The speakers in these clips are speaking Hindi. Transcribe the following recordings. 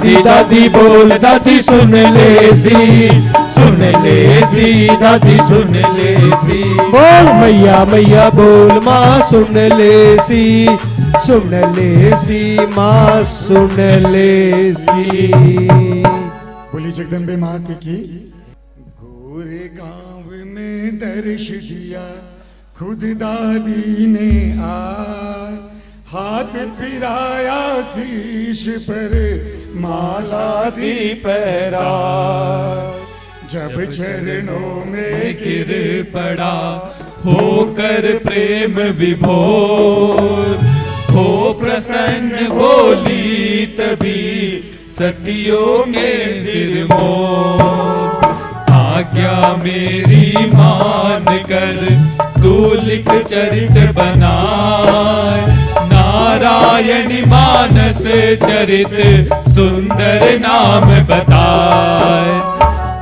दादी दादी बोल दादी सुन ले सी, सुन ले सी दादी सुन ले सी। बोल मैया मैया बोल माँ सुन ले सी, सुन ले सी माँ सुन ले सी। बोली जगदम्बे मात की। गोरे गांव में दर्श दिया खुद दादी ने आए, हाथ फिराया शीश पर माला दी पहरा। जब चरणों में गिर पड़ा होकर प्रेम विभोर, हो प्रसन्न बोली तभी सतियों के सिर मोर। आज्ञा मेरी मान कर तू लिख चरित बनाए, नारायण मानस चरित सुंदर नाम बताए।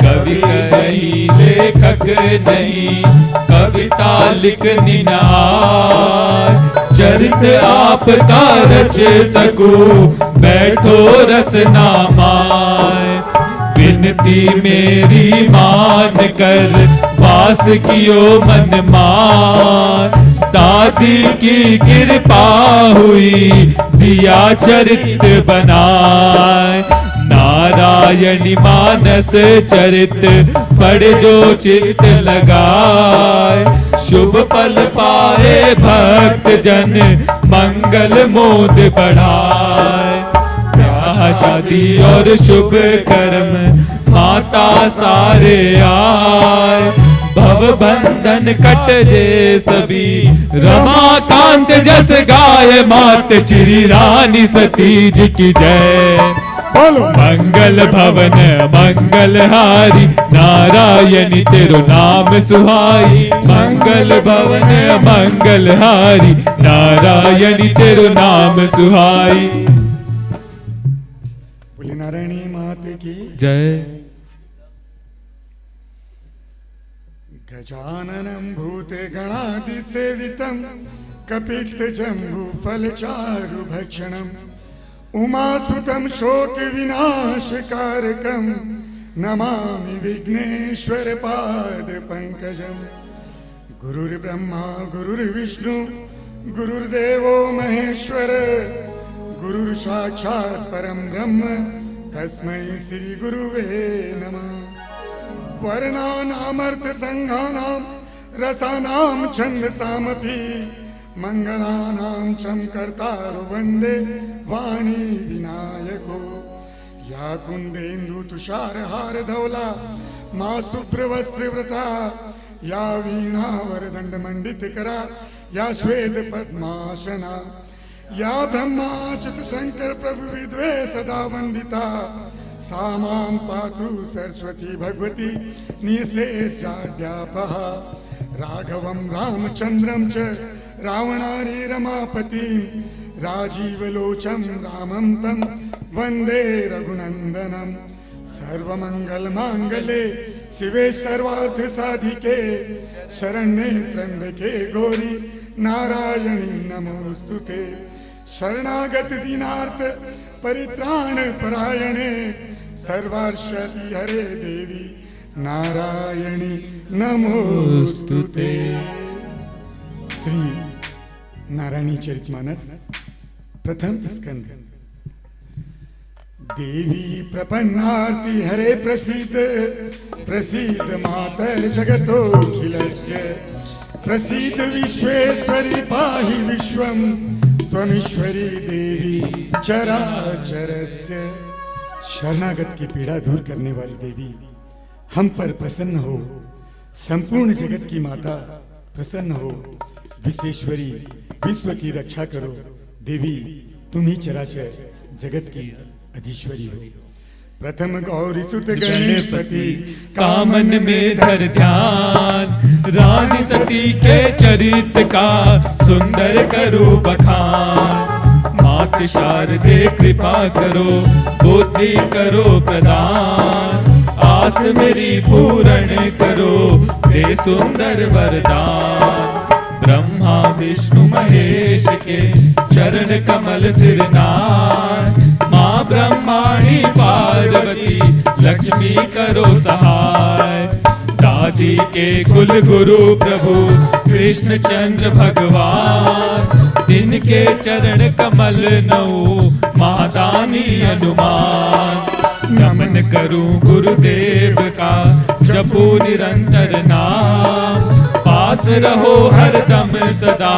कवि नहीं लेखक नहीं कविता लिखनी न आए, चरित आप का रच सकूं बैठो रसना माए। विनती मेरी मान कर वास कियो मन मान, दादी की कृपा हुई दिया चरित बनाए। नारायणी मानस चरित पढ़ जो चित लगाए, शुभ फल पाए भक्त जन मंगल मोद बढ़ाए। ब्याह शादी और शुभ कर्म माता सारे आए, भव बंधन कट जे सभी रमाकांत जस गाय। मात श्री रानी सती जी की जय। बोलो मंगल भवन मंगल हारी, नारायणी तेरो नाम सुहाई। मंगल भवन मंगल हारी, नारायणी तेरो नाम सुहाई। बोली नारायणी मात की जय। गजाननं भूते गणादि सेवितं, कपित्थ जम्बू फल चारु भक्षणं, उमासुतं शोक विनाशकारकं, नमामि विघ्नेश्वर पाद पंकजं। गुरुर्ब्रह्मा गुरुर्विष्णु गुरुर्देवो महेश्वर, गुरुर् साक्षात् परं ब्रह्म तस्मै श्री गुरुवे नमः। वर्णानामर्थ संघानां रसानां छन्दसामपि, मंगलानां चं कर्तारो वन्दे वाणी विनायको। या कुन्देन्दु तुषारहार धवला मा शुभ्रवस्त्रव्रता, या वीणा वरदंड मंडित करा, या श्वेत पद्मासना, या ब्रह्माच्युत शंकर प्रभु विद्वे सदा वंदिता। सा मां पातु सरस्वती भगवती निःशेषाद्यापहा। राघवं रामचन्द्रं च रावणारी रमापतिं, राजीवलोचं रामं तं वन्दे रघुनन्दनं। सर्वमङ्गलमाङ्गल्ये शिवे सर्वार्थसाधिके, शरण्ये त्र्यम्बके गौरी नारायणी नमोस्तुते। शरणागत दीनार्थ परित्राण परायणे, सर्वार्षति हरे देवी नारायणी नमोस्तुते। श्री नारायणी चरितमानस प्रथम स्कंद। देवी प्रपन्नार्ति हरे प्रसीद, प्रसीद मातर जगतोऽखिलस्य। प्रसीद विश्वेश्वरी पाहि विश्वं, त्वमीश्वरी देवी चराचरस्य। शरणागत की पीड़ा दूर करने वाली देवी हम पर प्रसन्न हो। संपूर्ण जगत की माता प्रसन्न हो। विश्वेश्वरी विश्व की रक्षा करो। देवी तुम ही चराचर जगत की अधीश्वरी हो। प्रथम गौरी सुत गणपति कामन में धर ध्यान, रानी सती के चरित का सुंदर करो बखान। मात शारदे कृपा करो, बुद्धि करो प्रदान। आस मेरी पूर्ण करो, दे सुंदर वरदान। ब्रह्मा विष्णु महेश के चरण कमल सिरनार, माँ ब्रह्माणी लक्ष्मी करो सहाय। दादी के कुल गुरु प्रभु कृष्ण चंद्र भगवान, तिनके चरण कमल नौ महादानी हनुमान। नमन करूं गुरुदेव का जपू निरंतर नाम, पास रहो हरदम सदा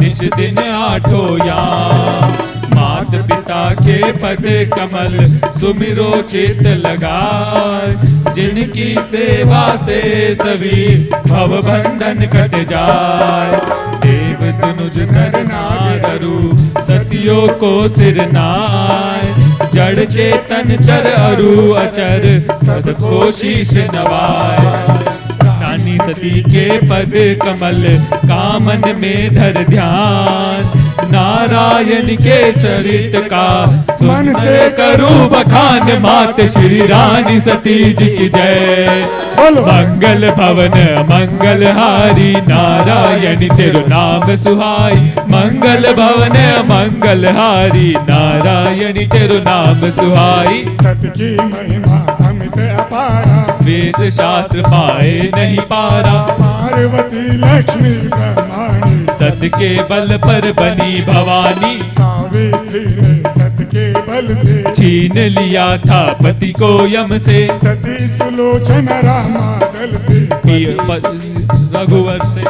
निश दिन आठो याम। मात पिता के पद कमल सुमिरो चित लगाए, जिनकी सेवा से सभी भव बंधन कट जाए। देव तनुज नर नागरु सतियों को सिर नाय, जड़ चेतन चर अरु अचर सबको शीश नवाए। रानी सती के पद कमल कामन में धर ध्यान, नारायण के चरित का मन से करूं बखान। मात श्री रानी सती जी की जय। मंगल भवन मंगल हारी, नारायण तेरो नाम सुहाई। मंगल भवन मंगल हारी, नारायण तेरो नाम सुहाई। सत की महिमा अमित अपारा, वेद शास्त्र पाए नहीं पारा। पार्वती लक्ष्मी ब्रह्माणी, सत के बल पर बनी भवानी। सावित्री ने सत के बल से छीन लिया था पति को यम से। सती सुलोचन रामा दल से, रघुवर से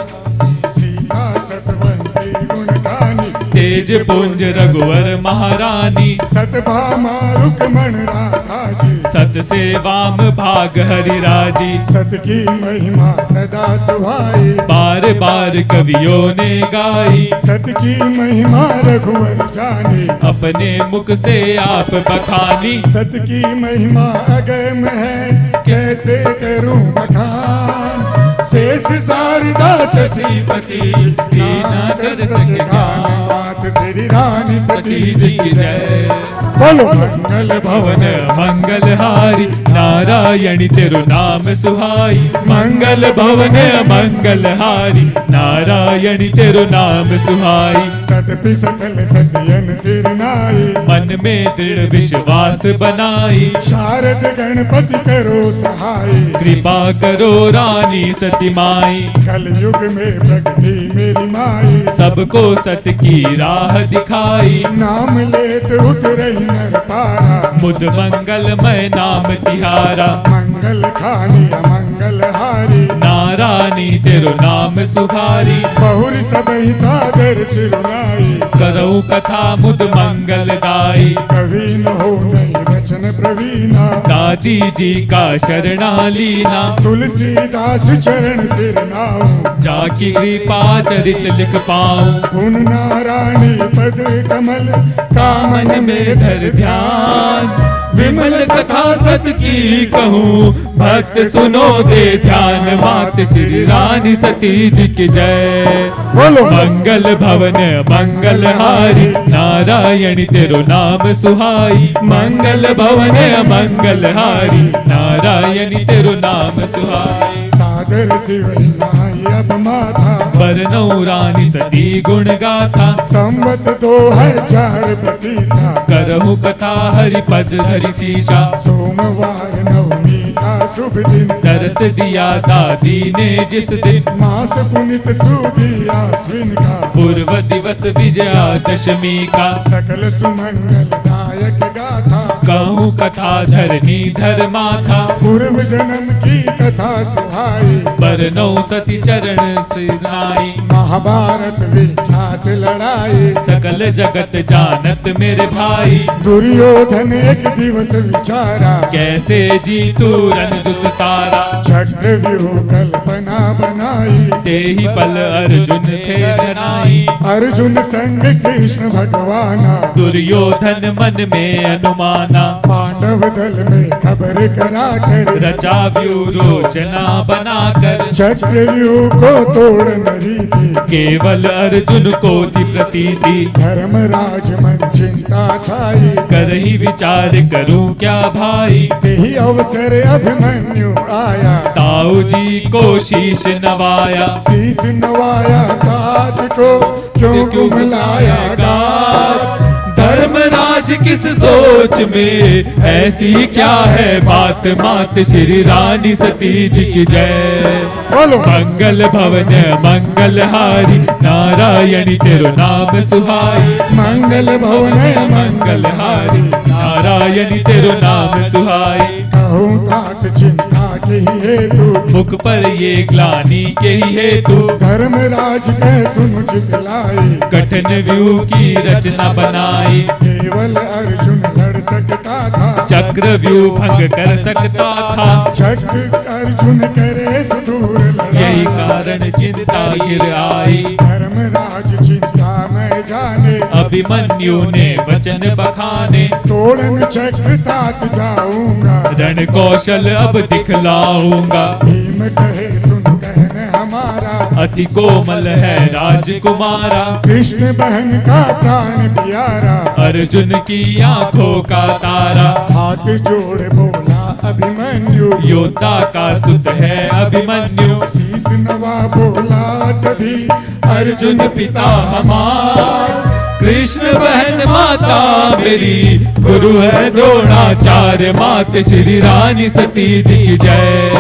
सीता सतवंती गुण गानी। तेज पुंज रघुवर महारानी, सतभामा रुक्मण राधा जी। सत से वाम भाग हरि राजी। सत की महिमा सदा सुहाई, बार बार कवियों ने गाई। सत की महिमा रघुवर जानी, अपने मुख से आप बखानी। सत की महिमा अगम है, कैसे करूं बखान। शेष शारदा सतीपति, दीना कर सके ज्ञान। मात श्री रानी सती जी की जय। बोलो मंगल भवन मंगल हारी, नारायणी तेरो नाम सुहाई। मंगल भवन मंगल हारी, नारायणी तेरो नाम सुहाई। तदपि सकल सतियन सिर नाई, मन में दृढ़ विश्वास बनाई। शारद गणपति करो सहाय। कृपा करो रानी सती माई। कलयुग में प्रगति मेरी माई, सबको सत की राह दिखाई। नाम लेत उतरहि नर पारा। मुद मंगलमय नाम तिहारा। मंगल खानी अमंगल हारी, नारायणी तेरो नाम सुहारी। बहुर सबहि सादर सिरुनाई। करऊ कथा मुद मंगलदाई। कवि न हो नहीं वचन प्रवीणा, दादी जी का शरणा लीना। तुलसीदास चरण सिर नाऊ। जाकी कृपा चरित लिख पाऊं। गुण नारायणी पद कमल, कामन में धर ध्यान। विमल कथा सत की कहूँ, भक्त सुनो दे ध्यान। मात श्री रानी सती जी की जय। बोलो मंगल भवन मंगल हारी, नारायणी तेरो नाम सुहाई। मंगल भवन मंगल हारी, नारायणी तेरो नाम सुहाई। सादर शिवई नाई अब माथा, बरनऊ रानी सती गुण गाथा। संवत 2000 बतीसा, करहु कथा हरि पद धरि शीशा। सोमवार नवमी का शुभ दिन, दरस दिया दादी ने जिस दिन। मास पुनित सुदी आश्विन का, पूर्व दिवस विजया दशमी का। सकल सुमंगल दायक गाथा। कहूँ कथा धरनी धर माथा। पूर्व जन्म की कथा सुहाई, बरनौ सती चरण सिराई। महाभारत विख्यात लड़ाई, सकल जगत जानत मेरे भाई। दुर्योधन एक दिवस विचारा, कैसे जीतू रन दुस्सारा। चक्रव्यूह कल्पना बनाई, ते ही पल अर्जुन थे डराई। अर्जुन संग कृष्ण भगवाना, दुर्योधन मन में अनुमाना। पांडव दल में खबर करा कर, रचा व्यूरोचना बनाकर। चक्रव्यूह को तोड़न रीति, केवल अर्जुन को थी प्रतीति। धर्मराज मन चिंता छाई, करही विचार करूं क्या भाई। यही अवसर अभिमन्यु आया, ताऊ जी को शीश नवाया। शीश नवाया तात को, क्यों क्यों मिलाया मिलाया गात। धर्म धर्मराज किस सोच में, ऐसी क्या है बात, मात श्री रानी सती जी की जय। बोलो मंगल भवन मंगल हारी, नारायणी तेरो नाम सुहाई। मंगल भवन मंगल हारी, नारायणी तेरो नाम सुहाई। कहूँ तात चिंता के ही हेतु, मुख पर ये ग्लानी के ही हेतु, धर्मराज कह सुन चितलाई। कठिन व्यू की रचना बनाई, केवल अर्जुन लड़ सकता था, चक्र व्यू भंग कर सकता था। चक्र अर्जुन करे सुदूर यही लड़ाई। कारण चिंता गिर आई, धर्मराज चिंता में जाने, अभिमन्यु ने वचन बखाने। तोड़न चक्र तात जाऊंगा, रण कौशल अब दिखलाऊंगा। भीम कहे सुन कहने हमारा, अति कोमल है राजकुमारा। कृष्ण बहन का प्राण प्यारा। अर्जुन की आंखों का तारा, हाथ जोड़ बोला अभिमन्यु, योद्धा का सुत है अभिमन्यु। शीस नवा बोला तभी, अर्जुन पिता हमार, कृष्ण बहन माता मेरी। गुरु है द्रोणाचार्य, मात श्री रानी सती जी की जय।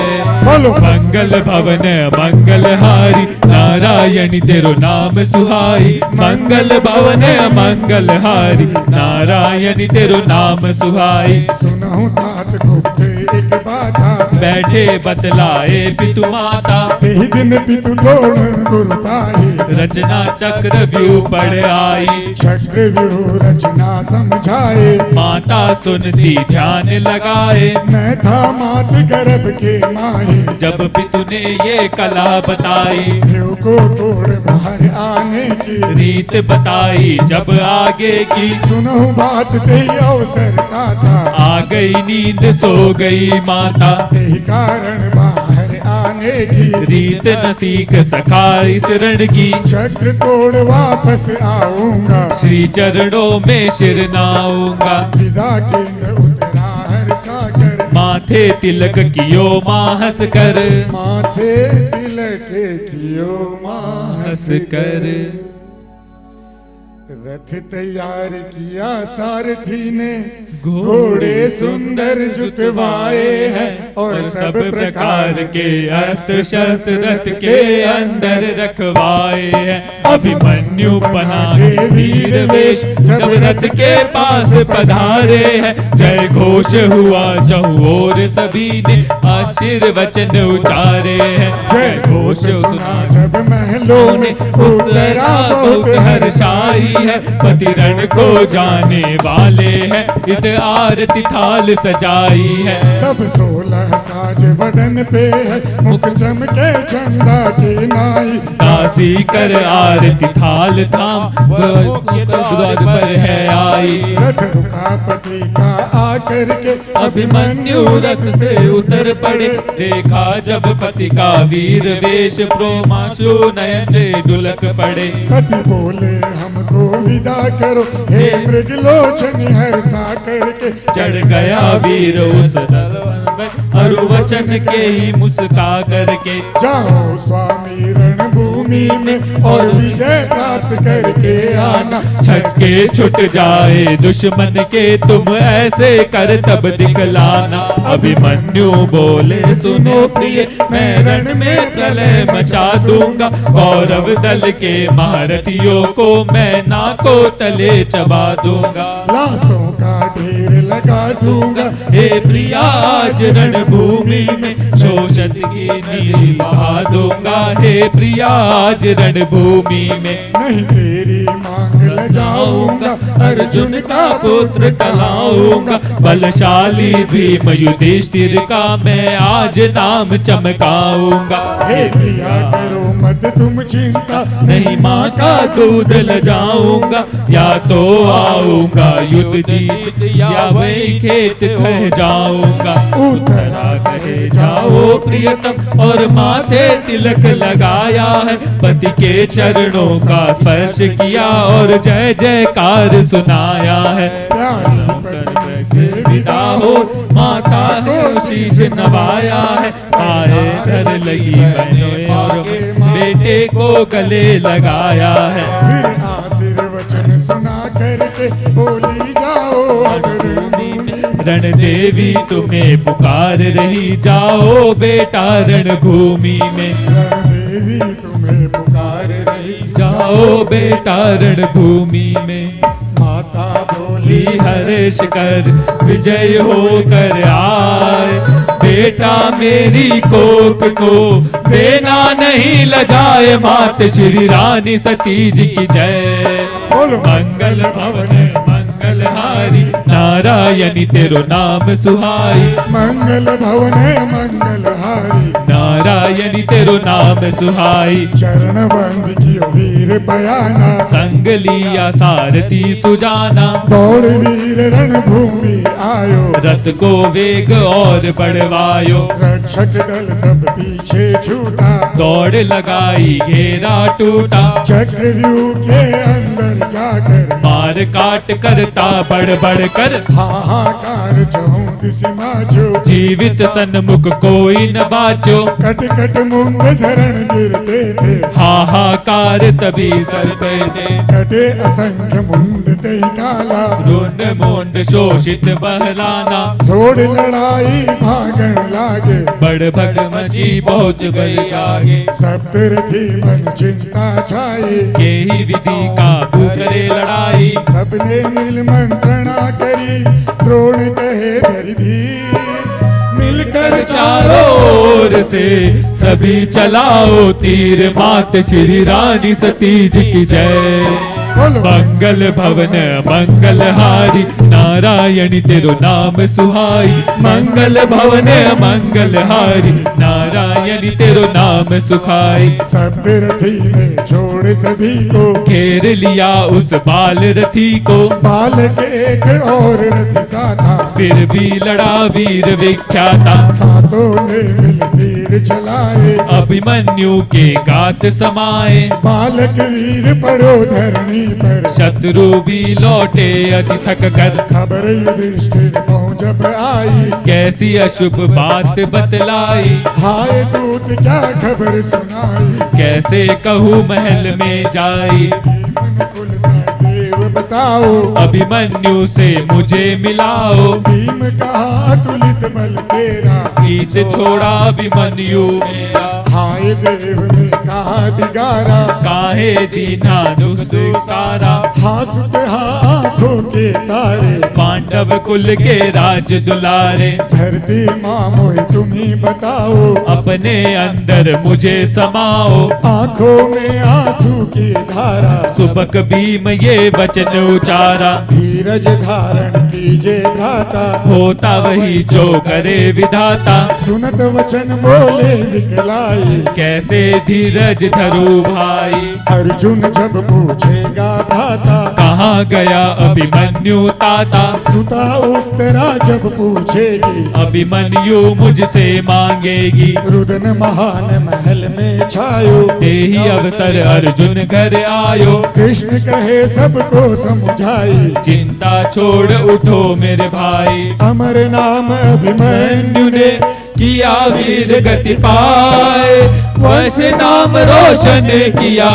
बोलो मंगल भवन मंगल हारी, नारायणी तेरो नाम सुहाई। मंगल भवन मंगल हारी, नारायणी तेरो नाम सुहाई। सुनहु तात गुप्त एक बाता, बैठे बतलाए पितु माता। यही दिन पितु द्रोण गुरु पाही, रचना चक्र व्यू पढ़ आई। चक्र व्यूह रचना समझाए। माता सुनती ध्यान लगाए, मैं था मात गर्भ के माही, जब पितु ने ये कला बताई। व्यू को तोड़ बाहर आने की, रीत बताई जब आगे की। सुनहु बात ते अवसर था, आ गई नींद सो गई माता। यही कारण बाहर आने की। रीत न सीख सका इस रण की, चक्र तोड़ वापस आऊंगा, श्री चरणों में सिर नाऊंगा। विदा केंद्र उतरा हर सागर, माथे तिलक कियो माँ हंस कर, माथे तिलक कियो माँ हंस कर। रथ तैयार किया सारथी ने, घोड़े सुंदर जुतवाए हैं, और सब प्रकार के अस्त्र शस्त्र रथ के अंदर रखवाए हैं। अभिमन्यु बना है वीर वेश, जब रथ के पास पधारे हैं। जय घोष हुआ चहुओर, सभी ने आशीर्वचन उचारे हैं। जय घोष सुना जब महलों ने, उतरा बहुत हर्षाई है। पति रण को जाने वाले हैं, इत आरती थाल सजाई है। सब 16 साज बदन पे है, मुख चमके चंदा की नाई। दासी कर आरती थाल थाम, द्वार पर है आई। रथ रुका पति का आकर के, अभिमन्यु रथ से उतर पड़े। देखा जब पति का वीर वेश, प्रोमाशु नयन से ढुलक पड़े। पति बोले हमको विदा करो, हे मृगलोचन हर्षा करके। चढ़ गया वीर उस दलवन पर, अरुवचन के ही मुस्का करके। जाओ स्वामी रणभूमि में, और विजय प्राप्त करके आना। छक्के छुट जाए दुश्मन के, तुम ऐसे कर तब दिखलाना। अभिमन्यु बोले सुनो प्रिय, मैं रण में प्रलय मचा दूंगा। कौरव दल के महारथियों को मैं नाको तले चबा दूंगा। लाशों का ढेर लगा दूंगा, हे प्रिया आज रणभूमि में, शोषण की नील बहा दूंगा। हे प्रिया आज रणभूमि में, नहीं तेरी मांग लजाऊंगा। अर्जुन का पुत्र कहलाऊंगा। बलशाली भीम युधिष्ठिर का मैं आज नाम चमकाऊंगा। हे प्रिया करो मत तुम चिंता, नहीं माँ का दूध लजाऊंगा। या तो आऊंगा युद्ध जीत, या वही खेत कह जाऊंगा। उत्तरा कहे जाओ प्रियतम, और माथे तिलक लगाया है। पति के चरणों का स्पर्श किया, और जय जयकार सुनाया है। प्यारी पत्नी से विदा हो, माता को शीश नवाया है। आए कर लगी बहनों, और बेटे को गले लगाया है। फिर आशीर्वचन सुना करके, के बोली जाओ अब रणभूमि में। रण देवी तुम्हें पुकार रही, जाओ बेटा रणभूमि में। रणदेवी तुम्हें पुकार रही, जाओ बेटा रणभूमि में। माता बोली हर्ष कर विजय होकर आए, बेटा मेरी कोक को देना नहीं लजाए। मात श्री रानी सती जी की जय। बोलो मंगल भवन मंगलहारी, नारायणी तेरो नाम सुहाई। मंगल भवन मंगलहारी, नारायणी तेरो नाम सुहाई। चरण बंद कियो वीर बयाना, संग लिया सारथी सुजाना। दौड़ वीर रणभूमि आयो, रथ को वेग और बढ़वायो। रक्षक दल सब पीछे छूटा, दौड़ लगाई घेरा टूटा। चक्रव्यूह के अंदर जाकर मार काट करता बढ़ बढ़ कर। हाहाकार चहु दिशि माचो, जीवित सन्मुख कोई न बाचो। कट कट मुंड धरण गिरते थे, हाहाकार सभी सरते थे। कटे असंख्य मुंड ते काला, रुंड मुंड शोषित बहलाना। थोड़ लड़ाई भागण लागे, बड़ भग मची पहुँच गई आगे। सप्तरथी मन चिंता छाई, यही विधि काबू करे लड़ाई। सबने मिल मंत्रणा करी, द्रोण कहे धरि धीर, मिलकर चारों ओर से सभी चलाओ तीर। मात श्री रानी सती जी की जय। बोलो मंगल भवन मंगलहारी, नारायणी तेरो नाम सुहाई। मंगल भवन मंगलहारी, नारायणी तेरो नाम सुखाई। सप्तरथी ने छोड़ सभी को, घेर लिया उस बाल रथी को। बालक एक और रथ साथा, फिर भी लड़ा वीर विख्याता। सातों ने मिल तीर चलाए, अभिमन्यु के गात समाए। बालक वीर पड़ो धरणी पर, शत्रु भी लौटे अति थक कर। खबर युधिष्ठिर पहुँच जब आई, कैसी अशुभ बात बतलाई। हाय दूत क्या खबर सुनाई, कैसे कहूँ महल में जाई। भीम कुल सहदेव बताओ, अभिमन्यु से मुझे मिलाओ। भीम कहा अतुलित बल तेरा, गीत छोड़ा अभिमन्यु मेरा। हाय देव में कहा बिगारा, काहे दीना दुष्ट सारा। हासुत आँखों के तारे, पांडव कुल के राज दुलारे। धरती माँ मोहे तुम्ही बताओ, अपने अंदर मुझे समाओ। आँखों में आंसू की धारा, सुबक भीम ये वचन उचारा। धीरज धारण कीजे भ्राता, होता वही जो करे विधाता। सुनत वचन बोले विकलाई, कैसे धीरज धरू भाई। अर्जुन जब पूछेगा भ्राता, कहाँ गया अभिमन्यु ताता। सुता उत्तरा जब पूछेगी, अभिमन्यु मुझसे मांगेगी। रुदन महान महल में छायो, तेही अवसर अर्जुन घर आयो। कृष्ण कहे सबको समझाई, चिंता छोड़ उठो मेरे भाई। अमर नाम अभिमन्यु ने किया वीर गति पाए। वश नाम रोशन किया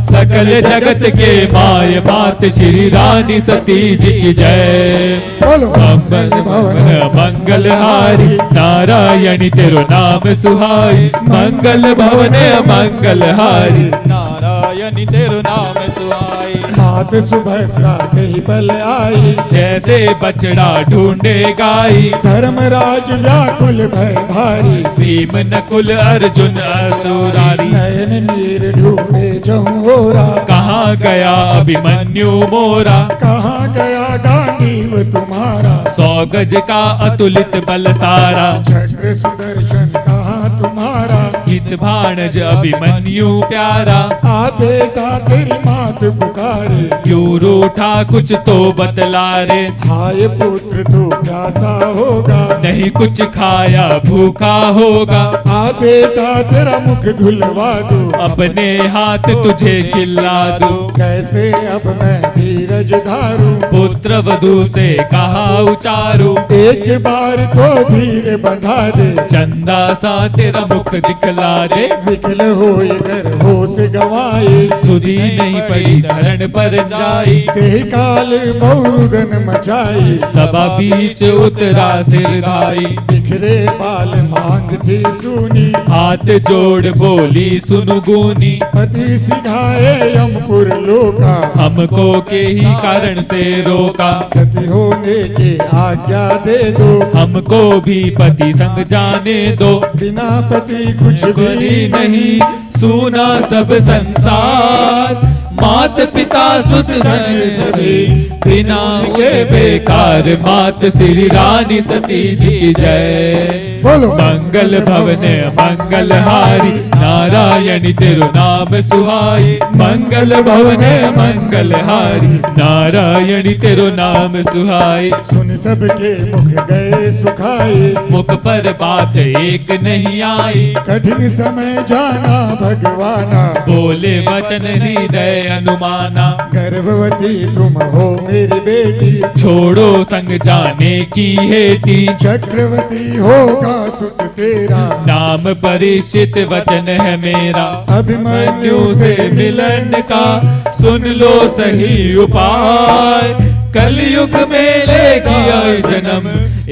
सकल जगत के माय। मात श्री रानी सती जी की जय। बोलो मंगल भवन मंगलहारी, नारायणी तेरो नाम सुहाई। मंगल भवन मंगलहारी, नारायणी तेरो नाम सुहाई। मात सुभद्रा कही बल आई, जैसे बछड़ा ढूंढे गाई। धर्मराज व्याकुल भय भारी, भीम नकुल अर्जुन असुरारी। नयन नीर ढूंढे चहुओरा, कहाँ गया अभिमन्यु मोरा। कहाँ गया गांडीव तुम्हारा। 100 गज का अतुलित बल सारा। चक्र सुदर्शन कहाँ तुम्हारा। हित भाणज अभिमन्यु प्यारा। आ बेटा तेरी मात पुकारे, क्यों रूठा कुछ तो बतला रे। हाय पुत्र तू प्यासा होगा, नहीं कुछ खाया भूखा होगा। आ बेटा तेरा मुख धुलवा दो, अपने हाथ तुझे खिला दूं। कैसे अब मैं धीरज धारू। पुत्र वधू से कहा उचारू। एक बार तो धीर बंधा दे, चंदा सा तेरा मुख दिखला चला दे। विकल होय कर होश गवाए, सुधी नहीं पड़ी धरण पर जाई, ते काल बहुरुदन मचाई, सभा बीच उतरा सिर धाई। बिखरे बाल मांग थी सुनी, हाथ जोड़ बोली सुनु गुनी, पति सिखाए यमपुर लोका, हमको के ही कारण से रोका। सती होने की आज्ञा दे दो, हमको भी पति संग जाने दो। बिना पति कुछ भी नहीं सुना सब संसार, मात पिता सुत धन सभी, बिना हुए बेकार। मात श्री रानी सती जी की जय। बोलो मंगल भवन मंगल हारी, नारायणी तेरो नाम सुहाई। मंगल भवन मंगल हारी, नारायणी तेरो नाम सुहाई। सुन सबके मुख गए सुखाए, मुख पर बात एक नहीं आई, कठिन समय जाना भगवाना, बोले वचन हृदय अनुमाना। गर्भवती तुम हो मेरी बेटी, छोड़ो संग जाने की हेती, चक्रवती होगा सुख तेरा, नाम परिचित वचन है मेरा। अभिमन्यु मन्यु से मिलन का सुन लो सही उपाय, कलयुग में लेगी आए जन्म,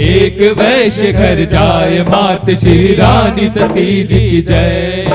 एक वैश्य घर जाए। मात श्री रानी सती जी की जय।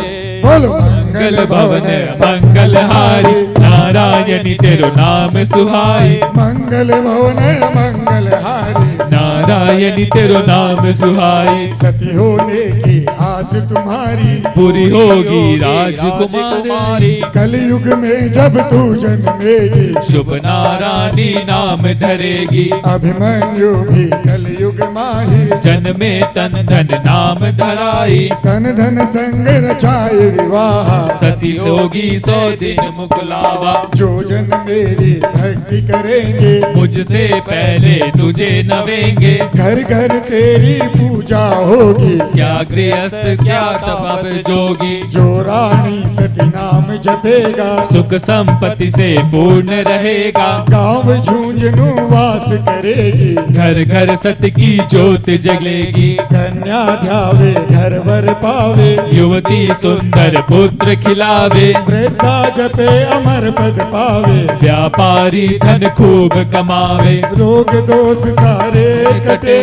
बोलो मंगल भवन मंगल हारी, नारायणी तेरो नाम सुहाई। मंगल भवन मंगल हारी, नारायणी तेरो नाम सुहाई। सती होने की आस तुम्हारी, पूरी होगी राजकुमारी। कलयुग में जब तू जन्मेगी, शुभ नारायणी नाम धरेगी। अभिमन्यु भी कलयुग माही, जन्मे तन धन नाम धराई। तन धन संग रचाए विवाह, सती होगी 100 दिन मुकलावा। जो जन मेरी भक्ति करेंगे, मुझसे पहले तुझे नवेंगे। घर घर तेरी पूजा होगी, क्या गृहस्थ क्या तब जोगी। जो रानी सती नाम जपेगा, सुख संपत्ति से पूर्ण रहेगा। गाँव झुंझुनू वास करेगी, घर घर सत्य की ज्योत जगलेगी। कन्या ध्यावे घर वर पावे, युवती सुंदर पुत्र खिलावे। वृद्धा जपे अमर पद पावे, व्यापारी धन खूब कमावे। रोग दोष सारे कटे,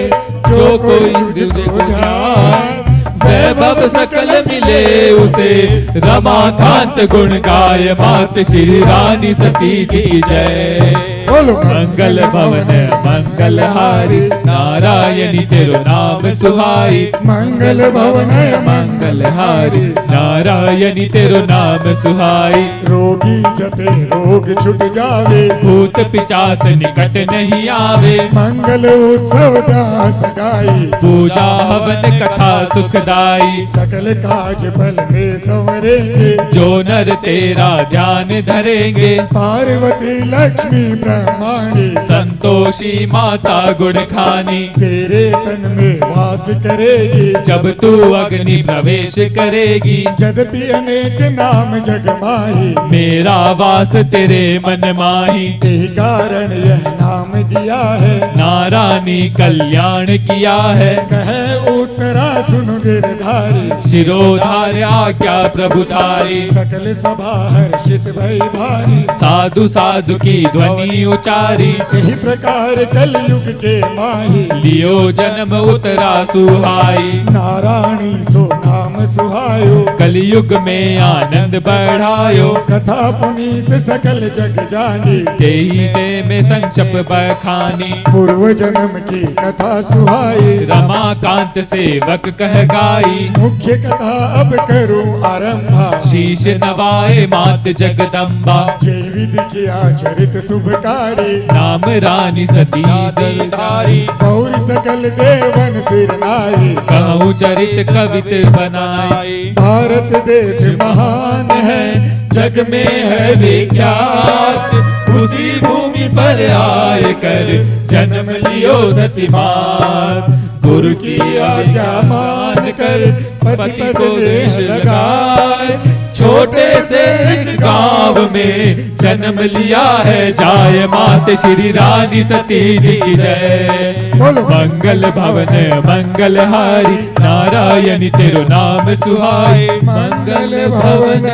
जो कोई तुझको ध्याए, वैभव सकल मिले उसे, रमाकांत गुण गाय। मात श्री रानी सती जी की जय। बोलो मंगल भवन मंगल हारी, नारायणी तेरो नाम सुहाई। मंगल भवन मंगल हारी, नारायणी तेरो नाम सुहाई। रोगी जपे रोग छुट जावे, भूत पिचास निकट नहीं आवे। मंगल उत्सव दास गाई, पूजा हवन कथा सुखदाई। सकल काज फल में संवरेंगे, जो नर तेरा ध्यान धरेंगे। पार्वती लक्ष्मी ब्रह्मांडी, संतोषी माता गुण खानी। तेरे तन में वास करेगी, जब तू अग्नि प्रवेश करेगी। यद्यपि अनेक नाम जग माही, मेरा वास तेरे मन माही। यही कारण यह नाम दिया है, नारायणी कल्याण किया है। कहे उत्तरा सुन गिरधारी, शिरोधार्य आज्ञा प्रभुधारी। सकल सभा हर्षित भई भारी, साधु साधु की ध्वनि उचारी। यही प्रकार कलयुग के माही, लियो जन्म उतरा सुहाई। नारायणी सो नाम सुहायो, कलयुग में आनंद बढ़ायो। कथा पुनीत सकल जग जानी, तेही दे में संक्षप बखानी। पूर्व जन्म की कथा सुहाई, रमाकांत सेवक कह गाई। मुख्य कथा अब करूं आरंभा, शीश नवाए मात जगदम्बा। जय विधि किया चरित शुभकारी, नाम रानी सती दीदारी। गौर सकल देवन सिर नाई, कहूँ चरित कवित बनाई। भारत देश महान है, जग में है विख्यात। उसी भूमि पर आए कर जन्म लियो सती मात। गुरु की आज्ञा मान कर पति को देश लगाए। छोटे से एक गांव में जन्म लिया है जाय मात श्री रानी सती जी की जय। बोलो। मंगल भवन मंगल हारी नारायणी तेरो नाम सुहाई। मंगल भवन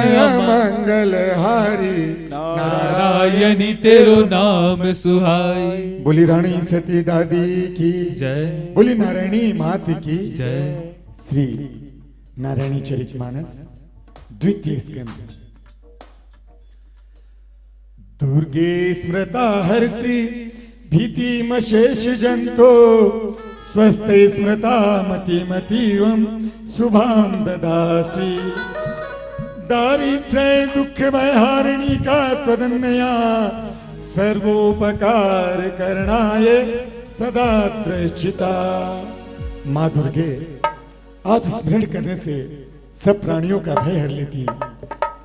मंगल हारी नारायणी तेरो नाम सुहाई। बोली रानी सती दादी की जय बोली नारायणी मात की जय। श्री नारायणी चरितमानस द्वितीय स्कंद। दुर्गे स्मृता हर्षि भीतिमशेष जंतो स्वस्थे स्मृता मतिमतीवं शुभां ददासि। दारिद्र्य दुख भयहारिणी का त्वदन्यया सर्वोपकार करणाय सदा त्रयचिता। माँ दुर्गे आप स्मरण करने से सब प्राणियों का भय हर लेती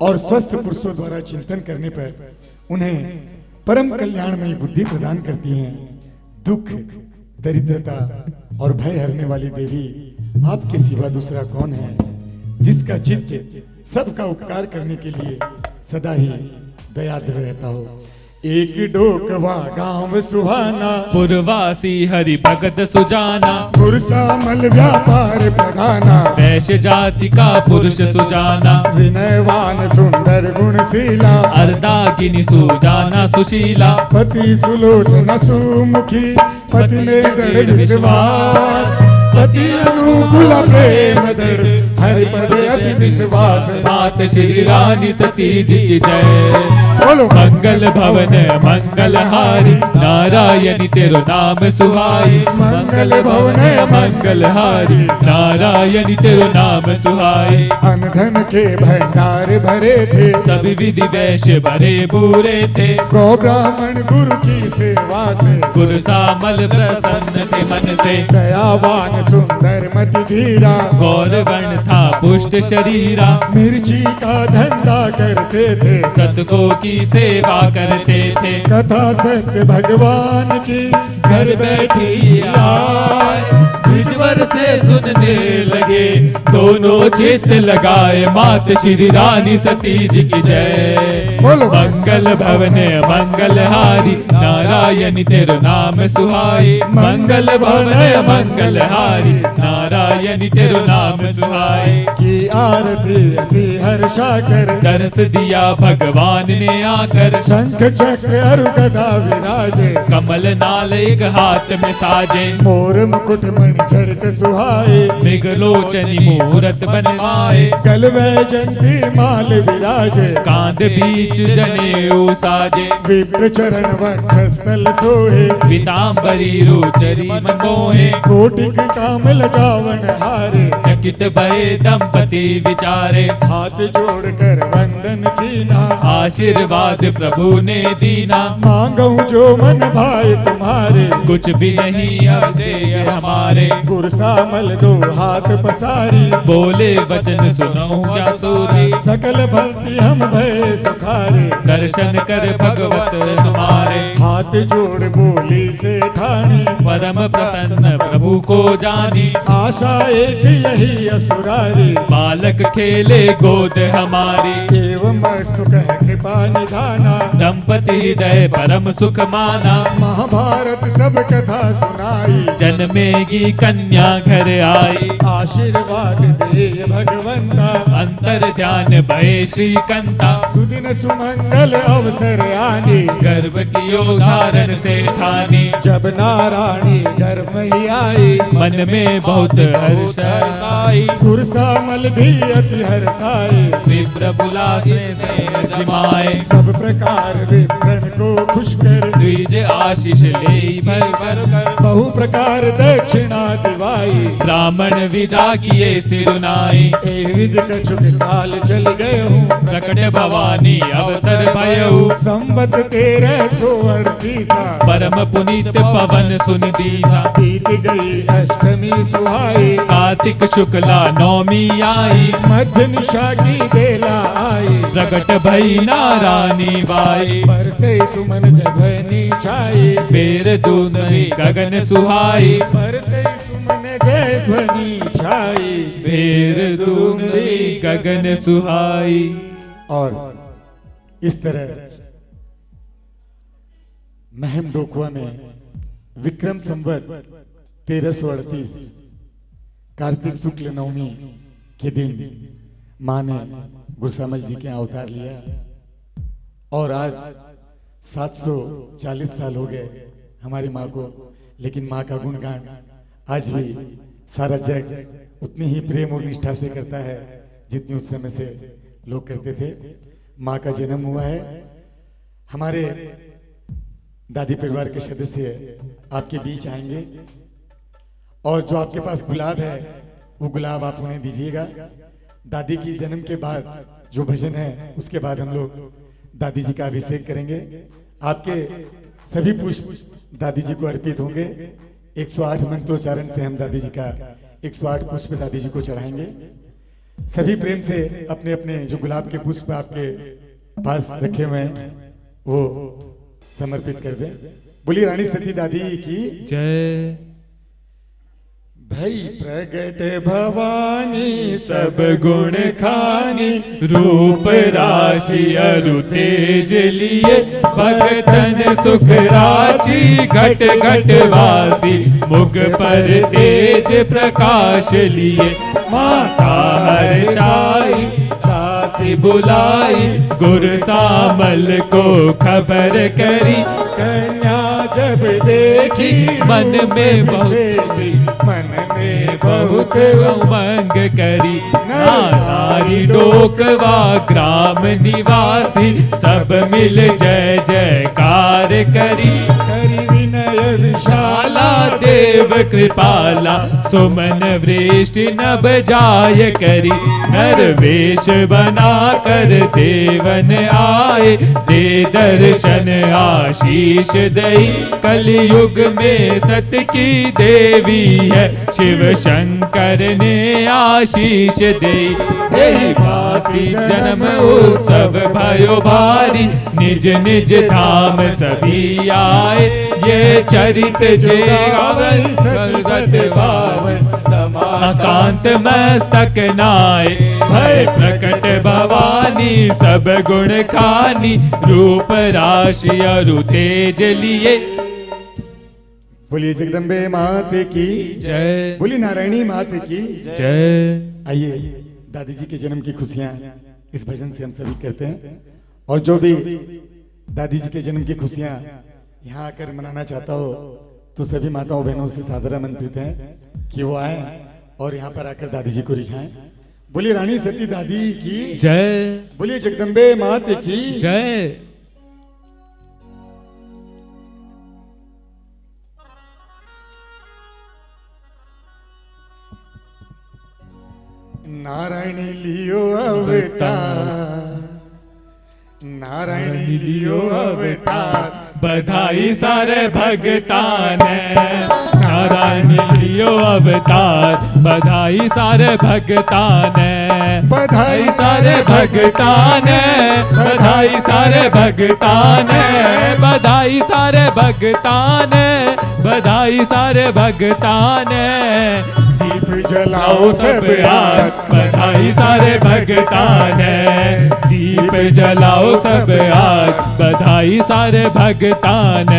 और स्वस्थ पुरुषों द्वारा चिंतन करने पर उन्हें परम कल्याणमयी बुद्धि प्रदान करती हैं। दुख दरिद्रता और भय हरने वाली देवी आपके सिवा दूसरा कौन है जिसका चित्त सबका उपकार करने के लिए सदा ही दयाद्र रहता हो। एक डोकवा गांव सुहाना पुरवासी हरि भगत सुजाना। पुरसामल व्यापार प्रधाना वैश्य जाति का पुरुष सुजाना। विनयवान सुंदर गुणशीला अर्धागिनी सुजाना सुशीला। पति सुलोचना सुमुखी पति में दृढ़ विश्वास पति अनुकूल प्रेम दृढ़ हरि पद अति विश्वास। मात श्री रानी सती जी की जय। बोलो। मंगल भवन मंगल हारी नारायणी तेरो नाम सुहाई। मंगल भवन मंगल हारी नारायणी तेरो नाम सुहाई। अन्न धन के भंडार भरे थे सब विधि वैश्य भरे बूरे थे। गौ ब्राह्मण गुरु की सेवा से कुरसामल प्रसन्न थे मन से। दयावान सुंदर मति धीरा गौर वर्ण था पुष्ट शरीरा। मिर्ची का धंधा करते थे सतगो की सेवा करते थे। कथा सत्य भगवान की घर बैठी आए। विजवर से सुनने लगे दोनों चित्त लगाए। मात श्री रानी सती जी की जय। बोलो। मंगल भवन मंगल हारी नारायणी तेरो नाम सुहाई। मंगल भवन मंगल हारी नारायणी तेरो नाम सुहाई। की आरती अति हर्षा कर दर्श दिया भगवान ने आकर। शंख चक्र अरु गदा विराजे कमल नाल एक हाथ में साजे। मोर मुकुट मणि झड़क सुहाए मृगलोचनी मूरत बनवाए। गल वैजंती माल विराजे कांध बीच जनेऊ साजे। विप्र चरण वक्षस्थल सोहे पीतांबरी रुचरी मन मोहे। कोटिक कामल जावन हारे चकित भये दंपति विचारे। हाथ जोड़कर वंदन कीना आशीर्वाद प्रभु ने दीना। मांगू जो मन भाई तुम्हारे कुछ भी नहीं अब दे हमारे। गुरसामल दो हाथ पसारी बोले वचन सुनो क्या सूरी। सकल भक्ति हम भय सुखारे दर्शन कर भगवत तुम्हारे। हाथ जोड़ बोली से ठानी परम प्रसन्न प्रभु को जानी। आशा एक यही असुरारी बालक खेले गोद हमारी। एवं अस्तु कह कृपा निधाना दंपति हृदय परम सुख माना। महाभारत सब कथा सुनाई जन्मेगी कन्या घर आई। आशीर्वाद दे भगवंता अंतर ध्यान भय श्रीकंता। सुदिन सुमंगल अवसर आनी गर्भ कियो धारण से ठानी। जब नारायणी गर्भ ही आई मन में बहुत हर्ष आई। कुरसामल भी अति हर्षाए विप्र बुलासे से अजमाए। सब प्रकार विप्रन को खुश कर द्विज आशीष ले भर भर कर। बहु प्रकार दक्षिणा दिवाई ब्राह्मण विदा किए सिरुनाई। विध कछुक काल चल गए हूँ प्रकट भवानी अवसर भयऊ। संबत 1338 परम पुनीत पवन सुन दीसा। बीत गई अष्टमी सुहाई कार्तिक शुक्ला नौमी आई। मध्य निशा की बेला आई प्रकट भई नारानी बाई। बरसे सुमन जगनी छाई बेर दूनई गगन सुहाई। बरसे सुमन जय ध्वनि छाई बेर दूनई गगन सुहाई। और इस तरह महम डोकुआ में विक्रम संवत 1338 कार्तिक शुक्ल नवमी के दिन माँ ने गुरसामल जी के यहाँ अवतार लिया और आज 740 साल हो गए हमारी माँ को, लेकिन माँ का गुणगान आज भी सारा जग उतनी ही प्रेम और निष्ठा से करता है जितनी उस समय से लोग करते थे। माँ का जन्म हुआ है। हमारे दादी परिवार के सदस्य आपके बीच आएंगे और जो आपके पास गुलाब है वो गुलाब आप उन्हें दीजिएगा। दादी की जन्म के बाद जो भजन है उसके बाद हम लोग दादी जी का अभिषेक करेंगे। आपके सभी पुष्प दादी जी को अर्पित होंगे। 108 मंत्रोच्चारण से हम दादी जी का 108 पुष्प दादी जी को चढ़ाएंगे। सभी प्रेम से अपने अपने जो गुलाब के पुष्प आपके पास रखे हुए हैं वो समर्पित कर दें। बोली रानी सती दादी की जय। भई प्रगट भवानी सब गुण खानी, रूप राशि अरु तेज लिए, भगतन सुख राशि घट घट वासी, मुख पर तेज प्रकाश लिए। माता हर्षाई दासी बुलाई, गुर सामल को खबर करी, कन्या जब देखी मन में बहुत मन में बहुत उमंग करी। नारी डोकवा ग्राम निवासी, सब मिल जय जयकार करी। करी विनय विशाला देव कृपाला, सुमन वृष्टि नभ जाय करी। नरवेश बना कर देवन आए, दे दर्शन आशीष दई। कलयुग में सत की देवी है, शिव शंकर ने आशीष दे। यही भांति जन्म उत्सव भयो भारी, निज निज धाम सभी आए। ये चरित जे भगत पावन, कांत मस्तक नाय। भय प्रकट भवानी सब गुण खानी, रूप राशि अरु तेज लिए। बोलिए जगदम्बे मात की जय। बोली नारायणी मात की जय। आइए दादी जी के जन्म की खुशियां इस भजन से हम सभी करते हैं। और जो भी दादी जी के जन्म की खुशियां यहाँ आकर मनाना चाहता हो तो सभी माताओं बहनों से सादर आमंत्रित हैं कि वो आए और यहाँ पर आकर दादी जी को रिझाएं। बोलिए रानी सती दादी की जय। बोलिए जगदम्बे मात की जय। नारायणी लियो अवतार, नारायणी लियो अवतार, बधाई सारे भगतान। नारायण लियो अवतार, बधाई सारे भगतान। बधाई सारे भगतान, बधाई सारे भगतान, बधाई सारे भगतान, बधाई सारे भगतान। दीप जलाओ सब आज, बधाई सारे भगतान। दीप जलाओ सब आज, बधाई सारे भगतान।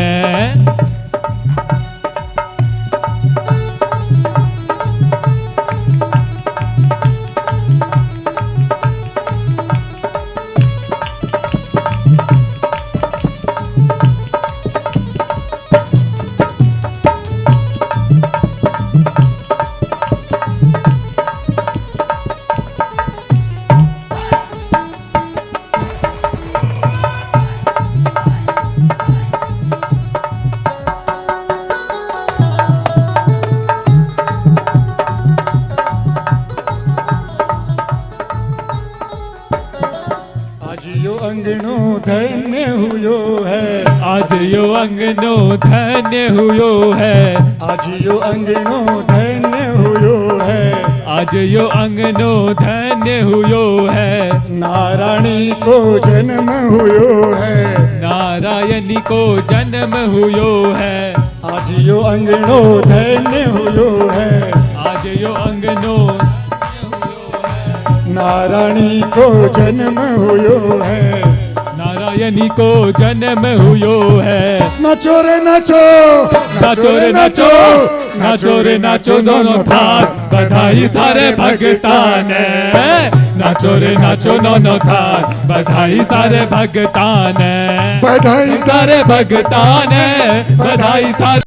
अंगनो धन्य हुयो है, आज यो अंगनो धन्य हुयो है, आज यो अंगनो धन्य हुयो है, आज यो अंगनो धन्य हुयो है। नारायणी को जन्म हुयो है, नारायणी को जन्म हुयो है, आज यो अंगनो धन्य हुयो है, आज यो अंगनो नारायणी को जन्म हुयो है, नारायणी को जन्म हुयो है। नाचो रे नाचो, नाचो रे नाचो, नाचो रे नाचो दोनों थाट, बधाई सारे भगता ने। नाचो रे नाचो दोनों थाट, बधाई सारे भगता ने, बधाई सारे भगता ने, बधाई सारे